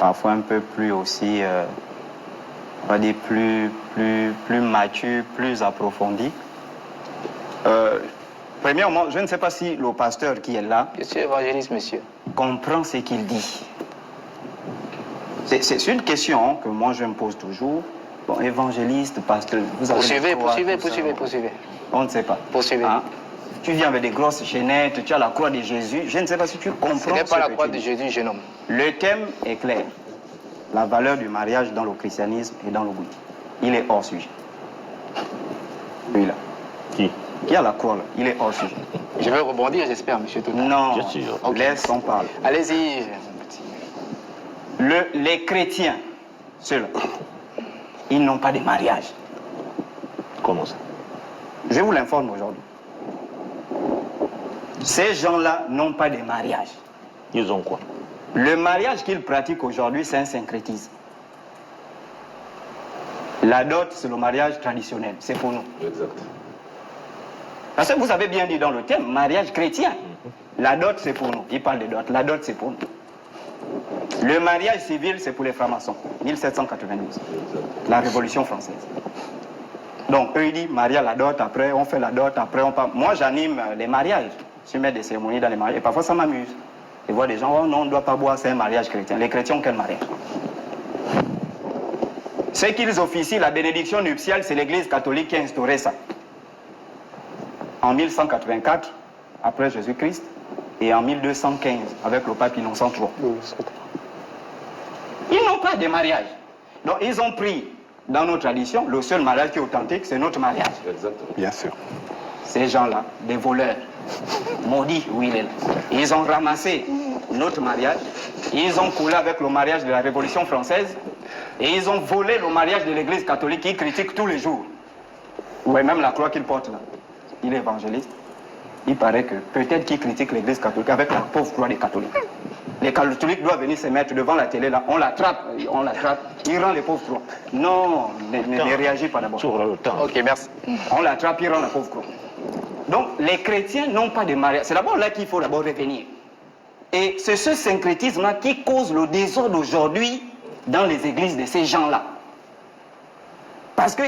parfois un peu plus aussi, on va dire plus mature, plus approfondi. Premièrement, je ne sais pas si le pasteur qui est là... Je suis évangéliste, monsieur. ...comprend ce qu'il dit. C'est une question que moi je me pose toujours. Bon, évangéliste, pasteur, vous avez... Poursuivez. On ne sait pas. Poursuivez. Hein? Tu viens avec des grosses chaînettes, tu as la croix de Jésus. Je ne sais pas si tu comprends. Ce n'est pas la croix de Jésus, jeune homme. Le thème est clair. La valeur du mariage dans le christianisme et dans le bouddhisme. Il est hors sujet. Lui là. Qui a la croix là? Il est hors sujet. Je vais rebondir, j'espère, monsieur Total. Non, okay. Laisse on parle. Allez-y. Les chrétiens, ceux-là, ils n'ont pas de mariage. Comment ça? Je vous l'informe aujourd'hui. Ces gens-là n'ont pas de mariage. Ils ont quoi? Le mariage qu'ils pratiquent aujourd'hui, c'est un syncrétisme. La dot, c'est le mariage traditionnel, c'est pour nous. Exact. Parce que vous avez bien dit dans le thème, mariage chrétien. La dot, c'est pour nous. Il parle de dot. La dot, c'est pour nous. Le mariage civil, c'est pour les francs-maçons. 1792. Exact. La Révolution française. Donc, eux, ils disent, mariage, la dot, après, on fait la dot, après, on parle. Moi, j'anime les mariages. Je mets des cérémonies dans les mariages. Et parfois, ça m'amuse. Je vois des gens, oh non, on ne doit pas boire, c'est un mariage chrétien. Les chrétiens ont quel mariage? Ce qu'ils officient, la bénédiction nuptiale, c'est l'Église catholique qui a instauré ça. En 1184, après Jésus-Christ, et en 1215, avec le pape Innocent III. Ils n'ont pas de mariage. Donc, ils ont pris, dans nos traditions, le seul mariage qui est authentique, c'est notre mariage. Exactement. Bien sûr. Ces gens-là, des voleurs, maudits, où il est là. Ils ont ramassé notre mariage, ils ont coulé avec le mariage de la Révolution française, et ils ont volé le mariage de l'Église catholique qu'ils critiquent tous les jours. Oui, même la croix qu'il porte là. Il est évangéliste. Il paraît que peut-être qu'il critique l'Église catholique avec la pauvre croix des catholiques. Les catholiques doivent venir se mettre devant la télé là, on l'attrape, il rend les pauvres croix. Non, ne réagis pas d'abord. Sur le temps. Ok, merci. On l'attrape, il rend la pauvre croix. Donc les chrétiens n'ont pas de mariage. C'est d'abord là qu'il faut d'abord revenir. Et c'est ce syncrétisme-là qui cause le désordre aujourd'hui dans les églises de ces gens-là. Parce que